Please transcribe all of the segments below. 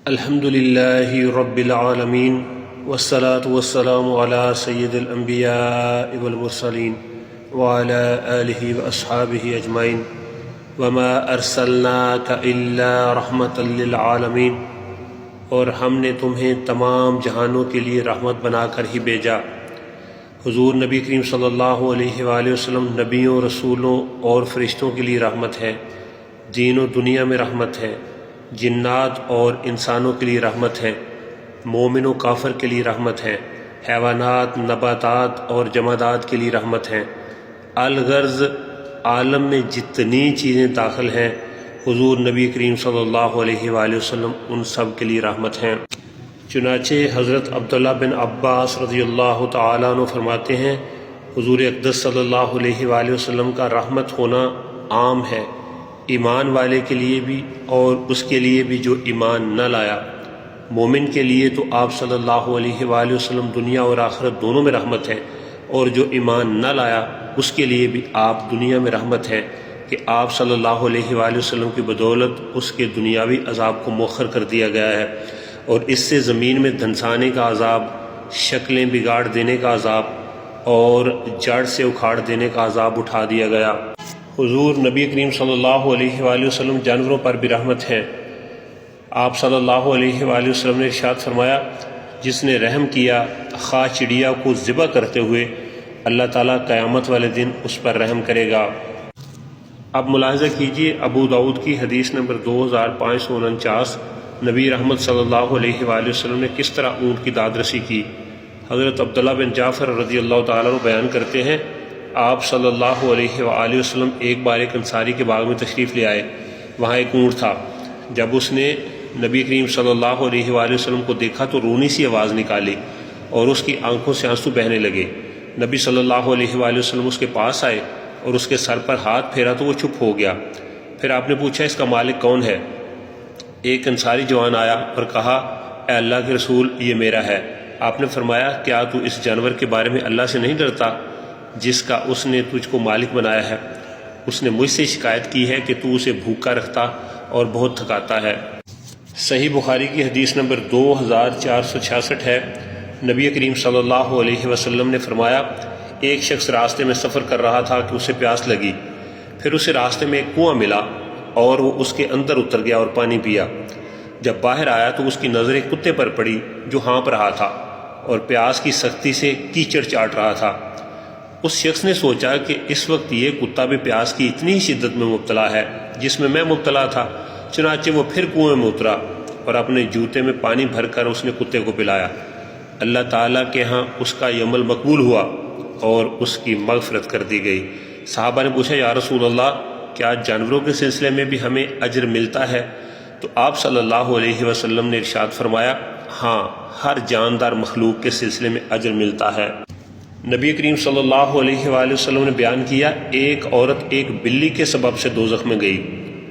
الحمد للہ رب العالمین والصلاة والسلام علی سید الانبیاء والمرسلین وعلی آلہ واصحابہ اجمعین وما ارسلناک الا رحمتا للعالمین، اور ہم نے تمہیں تمام جہانوں کے لیے رحمت بنا کر ہی بھیجا۔ حضور نبی کریم صلی اللہ علیہ وآلہ وسلم نبیوں، رسولوں اور فرشتوں کے لیے رحمت ہے، دین و دنیا میں رحمت ہے، جنات اور انسانوں کے لیے رحمت ہے، مومن و کافر کے لیے رحمت ہے، حیوانات، نباتات اور جمادات کے لیے رحمت ہے۔ الغرض عالم میں جتنی چیزیں داخل ہیں حضور نبی کریم صلی اللہ علیہ وآلہ وسلم ان سب کے لیے رحمت ہیں۔ چنانچہ حضرت عبداللہ بن عباس رضی اللہ تعالیٰ عنہ فرماتے ہیں، حضور اقدس صلی اللہ علیہ وآلہ وسلم کا رحمت ہونا عام ہے، ایمان والے کے لیے بھی اور اس کے لیے بھی جو ایمان نہ لایا۔ مومن کے لیے تو آپ صلی اللہ علیہ وآلہ وسلم دنیا اور آخرت دونوں میں رحمت ہے، اور جو ایمان نہ لایا اس کے لیے بھی آپ دنیا میں رحمت ہے کہ آپ صلی اللہ علیہ وآلہ وسلم کی بدولت اس کے دنیاوی عذاب کو مؤخر کر دیا گیا ہے، اور اس سے زمین میں دھنسانے کا عذاب، شکلیں بگاڑ دینے کا عذاب اور جڑ سے اکھاڑ دینے کا عذاب اٹھا دیا گیا۔ حضور نبی کریم صلی اللہ علیہ وآلہ وسلم جانوروں پر بھی رحمت ہیں۔ آپ صلی اللہ علیہ وآلہ وسلم نے ارشاد فرمایا، جس نے رحم کیا خواہ چڑیا کو ذبح کرتے ہوئے، اللہ تعالیٰ قیامت والے دن اس پر رحم کرے گا۔ اب ملاحظہ کیجئے ابو داؤد کی حدیث نمبر 2549، نبی رحمت صلی اللہ علیہ وآلہ وسلم نے کس طرح اونٹ کی داد رسی کی۔ حضرت عبداللہ بن جعفر رضی اللہ تعالیٰ عنہ بیان کرتے ہیں، آپ صلی اللہ علیہ وآلہ وسلم ایک بار ایک انصاری کے باغ میں تشریف لے آئے، وہاں ایک اونٹ تھا۔ جب اس نے نبی کریم صلی اللہ علیہ وآلہ وسلم کو دیکھا تو رونی سی آواز نکالی اور اس کی آنکھوں سے آنسو بہنے لگے۔ نبی صلی اللہ علیہ وآلہ وسلم اس کے پاس آئے اور اس کے سر پر ہاتھ پھیرا تو وہ چپ ہو گیا۔ پھر آپ نے پوچھا، اس کا مالک کون ہے؟ ایک انصاری جوان آیا اور کہا، اے اللہ کے رسول، یہ میرا ہے۔ آپ نے فرمایا، کیا تو اس جانور کے بارے میں اللہ سے نہیں ڈرتا جس کا اس نے تجھ کو مالک بنایا ہے؟ اس نے مجھ سے شکایت کی ہے کہ تو اسے بھوکا رکھتا اور بہت تھکاتا ہے۔ صحیح بخاری کی حدیث نمبر 2466 ہے، نبی کریم صلی اللہ علیہ وسلم نے فرمایا، ایک شخص راستے میں سفر کر رہا تھا کہ اسے پیاس لگی، پھر اسے راستے میں ایک کنواں ملا اور وہ اس کے اندر اتر گیا اور پانی پیا۔ جب باہر آیا تو اس کی نظر ایک کتے پر پڑی جو ہانپ رہا تھا اور پیاس کی سختی سے کیچڑ چاٹ رہا تھا۔ اس شخص نے سوچا کہ اس وقت یہ کتا بھی پیاس کی اتنی شدت میں مبتلا ہے جس میں مبتلا تھا، چنانچہ وہ پھر کنویں میں اترا اور اپنے جوتے میں پانی بھر کر اس نے کتے کو پلایا۔ اللہ تعالیٰ کے ہاں اس کا یہ عمل مقبول ہوا اور اس کی مغفرت کر دی گئی۔ صحابہ نے پوچھا، یا رسول اللہ، کیا جانوروں کے سلسلے میں بھی ہمیں اجر ملتا ہے؟ تو آپ صلی اللہ علیہ وسلم نے ارشاد فرمایا، ہاں، ہر جاندار مخلوق کے سلسلے میں اجر ملتا ہے۔ نبی کریم صلی اللہ علیہ وآلہ وسلم نے بیان کیا، ایک عورت ایک بلی کے سبب سے دوزخ میں گئی۔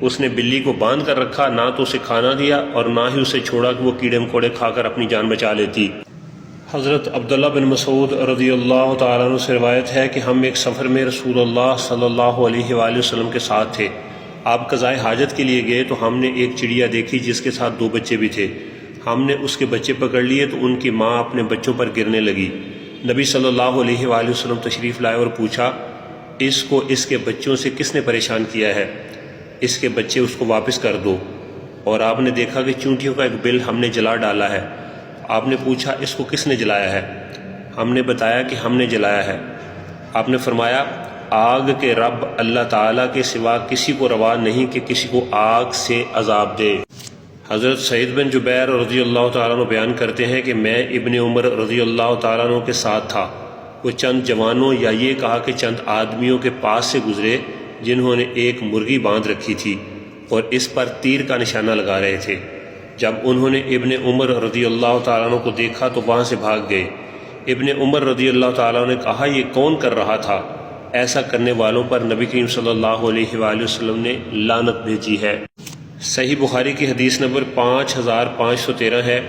اس نے بلی کو باندھ کر رکھا، نہ تو اسے کھانا دیا اور نہ ہی اسے چھوڑا کہ وہ کیڑے مکوڑے کھا کر اپنی جان بچا لیتی۔ حضرت عبداللہ بن مسعود رضی اللہ تعالیٰ عنہ سے روایت ہے کہ ہم ایک سفر میں رسول اللہ صلی اللہ علیہ وآلہ وسلم کے ساتھ تھے۔ آپ قضائے حاجت کے لیے گئے تو ہم نے ایک چڑیا دیکھی جس کے ساتھ 2 بچے بھی تھے۔ ہم نے اس کے بچے پکڑ لیے تو ان کی ماں اپنے بچوں پر گرنے لگی۔ نبی صلی اللہ علیہ وآلہ وسلم تشریف لائے اور پوچھا، اس کو اس کے بچوں سے کس نے پریشان کیا ہے؟ اس کے بچے اس کو واپس کر دو۔ اور آپ نے دیکھا کہ چونٹیوں کا ایک بل ہم نے جلا ڈالا ہے۔ آپ نے پوچھا، اس کو کس نے جلایا ہے؟ ہم نے بتایا کہ ہم نے جلایا ہے۔ آپ نے فرمایا، آگ کے رب اللہ تعالیٰ کے سوا کسی کو روا نہیں کہ کسی کو آگ سے عذاب دے۔ حضرت سعید بن جبیر رضی اللہ تعالیٰ عنہ بیان کرتے ہیں کہ میں ابن عمر رضی اللہ تعالیٰ عنہ کے ساتھ تھا۔ وہ چند جوانوں یا یہ کہا کہ چند آدمیوں کے پاس سے گزرے جنہوں نے ایک مرغی باندھ رکھی تھی اور اس پر تیر کا نشانہ لگا رہے تھے۔ جب انہوں نے ابن عمر رضی اللہ تعالیٰ عنہ کو دیکھا تو وہاں سے بھاگ گئے۔ ابن عمر رضی اللہ تعالیٰ عنہ نے کہا، یہ کون کر رہا تھا؟ ایسا کرنے والوں پر نبی کریم صلی اللہ علیہ وآلہ وسلم نے لعنت بھیجی ہے۔ صحیح بخاری کی حدیث نمبر 5513 ہے،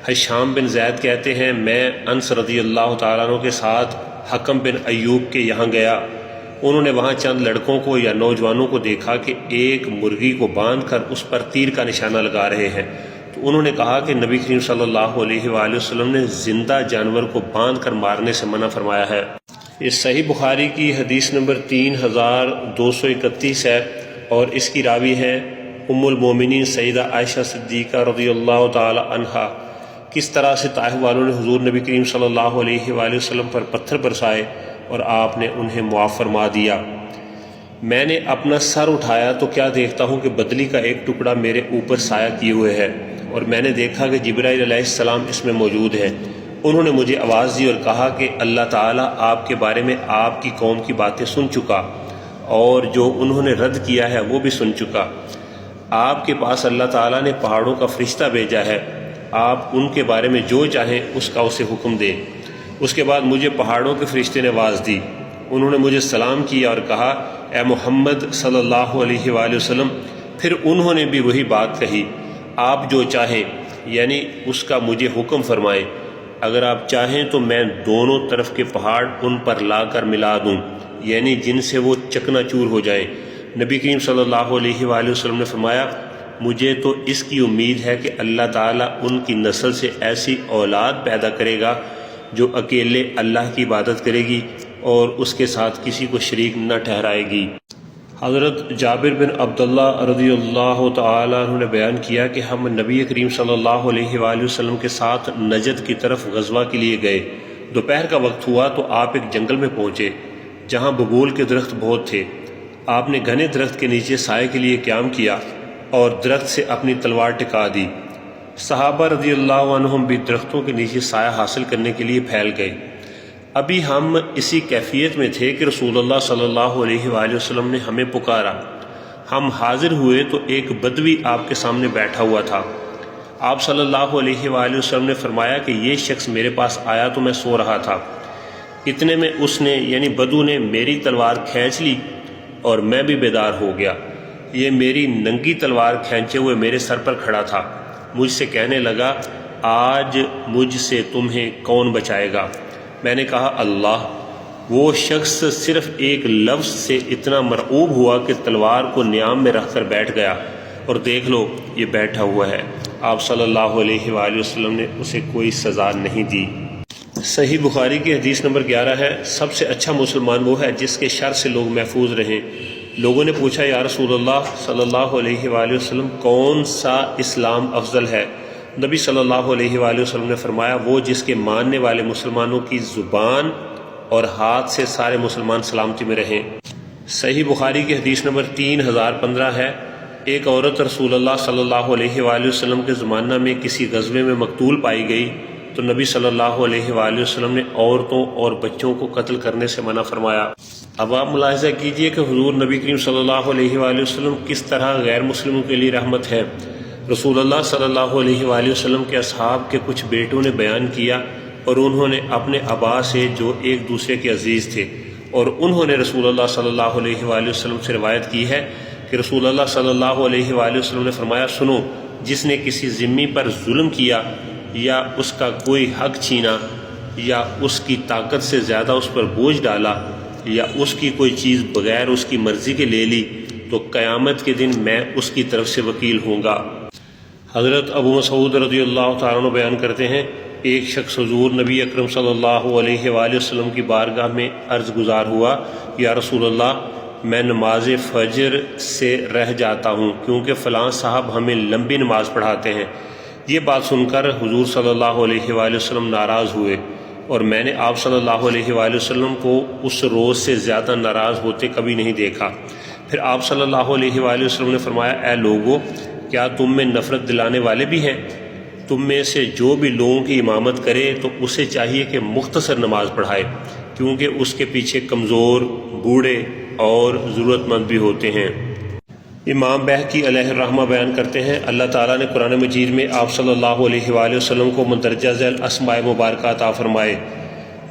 حشام بن زید کہتے ہیں، میں انس رضی اللہ تعالیٰ عنہ کے ساتھ حکم بن ایوب کے یہاں گیا۔ انہوں نے وہاں چند لڑکوں کو یا نوجوانوں کو دیکھا کہ ایک مرغی کو باندھ کر اس پر تیر کا نشانہ لگا رہے ہیں، تو انہوں نے کہا کہ نبی کریم صلی اللہ علیہ وآلہ وسلم نے زندہ جانور کو باندھ کر مارنے سے منع فرمایا ہے۔ یہ صحیح بخاری کی حدیث نمبر 3231 ہے اور اس کی راوی ہے ام المومنین سیدہ عائشہ صدیقہ رضی اللہ تعالی عنہا۔ کس طرح سے طائف والوں نے حضور نبی کریم صلی اللہ علیہ وآلہ وسلم پر پتھر برسائے اور آپ نے انہیں معاف فرما دیا۔ میں نے اپنا سر اٹھایا تو کیا دیکھتا ہوں کہ بدلی کا ایک ٹکڑا میرے اوپر سایہ کیے ہوئے ہے، اور میں نے دیکھا کہ جبرائیل علیہ السلام اس میں موجود ہے۔ انہوں نے مجھے آواز دی اور کہا کہ اللہ تعالیٰ آپ کے بارے میں آپ کی قوم کی باتیں سن چکا، اور جو انہوں نے رد کیا ہے وہ بھی سن چکا۔ آپ کے پاس اللہ تعالیٰ نے پہاڑوں کا فرشتہ بھیجا ہے، آپ ان کے بارے میں جو چاہیں اس کا اسے حکم دیں۔ اس کے بعد مجھے پہاڑوں کے فرشتے نے آواز دی، انہوں نے مجھے سلام کیا اور کہا اے محمد صلی اللہ علیہ وآلہ وسلم۔ پھر انہوں نے بھی وہی بات کہی، آپ جو چاہیں یعنی اس کا مجھے حکم فرمائیں، اگر آپ چاہیں تو میں دونوں طرف کے پہاڑ ان پر لا کر ملا دوں، یعنی جن سے وہ چکنا چور ہو جائیں۔ نبی کریم صلی اللہ علیہ وآلہ وسلم نے فرمایا مجھے تو اس کی امید ہے کہ اللہ تعالیٰ ان کی نسل سے ایسی اولاد پیدا کرے گا جو اکیلے اللہ کی عبادت کرے گی اور اس کے ساتھ کسی کو شریک نہ ٹھہرائے گی۔ حضرت جابر بن عبداللہ رضی اللہ تعالیٰ عنہ نے بیان کیا کہ ہم نبی کریم صلی اللہ علیہ وآلہ وسلم کے ساتھ نجد کی طرف غزوہ کے لیے گئے۔ دوپہر کا وقت ہوا تو آپ ایک جنگل میں پہنچے جہاں ببول کے درخت بہت تھے۔ آپ نے گھنے درخت کے نیچے سائے کے لیے قیام کیا اور درخت سے اپنی تلوار ٹکا دی۔ صحابہ رضی اللہ عنہم بھی درختوں کے نیچے سایہ حاصل کرنے کے لیے پھیل گئے۔ ابھی ہم اسی کیفیت میں تھے کہ رسول اللہ صلی اللہ علیہ وآلہ وسلم نے ہمیں پکارا۔ ہم حاضر ہوئے تو ایک بدوی آپ کے سامنے بیٹھا ہوا تھا۔ آپ صلی اللہ علیہ وآلہ وسلم نے فرمایا کہ یہ شخص میرے پاس آیا تو میں سو رہا تھا، اتنے میں اس نے یعنی بدو نے میری تلوار کھینچ لی اور میں بھی بیدار ہو گیا۔ یہ میری ننگی تلوار کھینچے ہوئے میرے سر پر کھڑا تھا، مجھ سے کہنے لگا آج مجھ سے تمہیں کون بچائے گا؟ میں نے کہا اللہ۔ وہ شخص صرف ایک لفظ سے اتنا مرعوب ہوا کہ تلوار کو نیام میں رکھ کر بیٹھ گیا، اور دیکھ لو یہ بیٹھا ہوا ہے۔ آپ صلی اللہ علیہ وآلہ وسلم نے اسے کوئی سزا نہیں دی۔ صحیح بخاری کی حدیث نمبر 11 ہے، سب سے اچھا مسلمان وہ ہے جس کے شر سے لوگ محفوظ رہیں۔ لوگوں نے پوچھا یا رسول اللہ صلی اللہ علیہ وآلہ وسلم کون سا اسلام افضل ہے؟ نبی صلی اللہ علیہ وآلہ وسلم نے فرمایا وہ جس کے ماننے والے مسلمانوں کی زبان اور ہاتھ سے سارے مسلمان سلامتی میں رہیں۔ صحیح بخاری کی حدیث نمبر 3015 ہے، ایک عورت رسول اللہ صلی اللہ علیہ وآلہ وسلم کے زمانہ میں کسی غزوے میں مقتول پائی گئی تو نبی صلی اللہ علیہ وآلہ وسلم نے عورتوں اور بچوں کو قتل کرنے سے منع فرمایا۔ اب آپ ملاحظہ کیجئے کہ حضور نبی کریم صلی اللہ علیہ وآلہ وسلم کس طرح غیر مسلموں کے لیے رحمت ہے۔ رسول اللہ صلی اللہ علیہ وآلہ وسلم کے اصحاب کے کچھ بیٹوں نے بیان کیا اور انہوں نے اپنے آبا سے جو ایک دوسرے کے عزیز تھے، اور انہوں نے رسول اللہ صلی اللہ علیہ وآلہ وسلم سے روایت کی ہے کہ رسول اللہ صلی اللہ علیہ وآلہ وسلم نے فرمایا سنو، جس نے کسی ذمی پر ظلم کیا یا اس کا کوئی حق چھینا یا اس کی طاقت سے زیادہ اس پر بوجھ ڈالا یا اس کی کوئی چیز بغیر اس کی مرضی کے لے لی تو قیامت کے دن میں اس کی طرف سے وکیل ہوں گا۔ حضرت ابو مسعود رضی اللہ تعالیٰ عنہ بیان کرتے ہیں ایک شخص حضور نبی اکرم صلی اللہ علیہ وآلہ وسلم کی بارگاہ میں عرض گزار ہوا یا رسول اللہ میں نماز فجر سے رہ جاتا ہوں کیونکہ فلاں صاحب ہمیں لمبی نماز پڑھاتے ہیں۔ یہ بات سن کر حضور صلی اللہ علیہ وآلہ وسلم ناراض ہوئے، اور میں نے آپ صلی اللہ علیہ وآلہ وسلم کو اس روز سے زیادہ ناراض ہوتے کبھی نہیں دیکھا۔ پھر آپ صلی اللہ علیہ وآلہ وسلم نے فرمایا اے لوگو، کیا تم میں نفرت دلانے والے بھی ہیں؟ تم میں سے جو بھی لوگوں کی امامت کرے تو اسے چاہیے کہ مختصر نماز پڑھائے، کیونکہ اس کے پیچھے کمزور، بوڑھے اور ضرورت مند بھی ہوتے ہیں۔ امام بہقی علیہ الرحمہ بیان کرتے ہیں اللہ تعالیٰ نے قرآن مجید میں آپ صلی اللہ علیہ وآلہ وسلم کو مندرجہ ذیل اسماء مبارکہ عطا فرمائے۔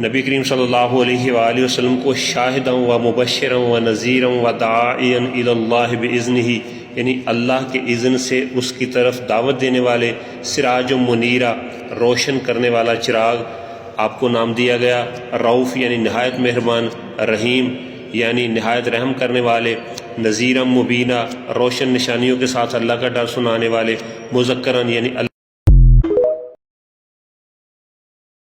نبی کریم صلی اللہ علیہ وآلہ وسلم کو شاہداً و مبشراً و نذیراً و داعیاً الی اللہ باذنہ، یعنی اللہ کے اذن سے اس کی طرف دعوت دینے والے، سراج منیرہ، روشن کرنے والا چراغ آپ کو نام دیا گیا، رؤوف یعنی نہایت مہربان، رحیم یعنی نہایت رحم کرنے والے، نذیرا مبینہ، روشن نشانیوں کے ساتھ اللہ کا ڈر سنانے والے، مذکرن یعنی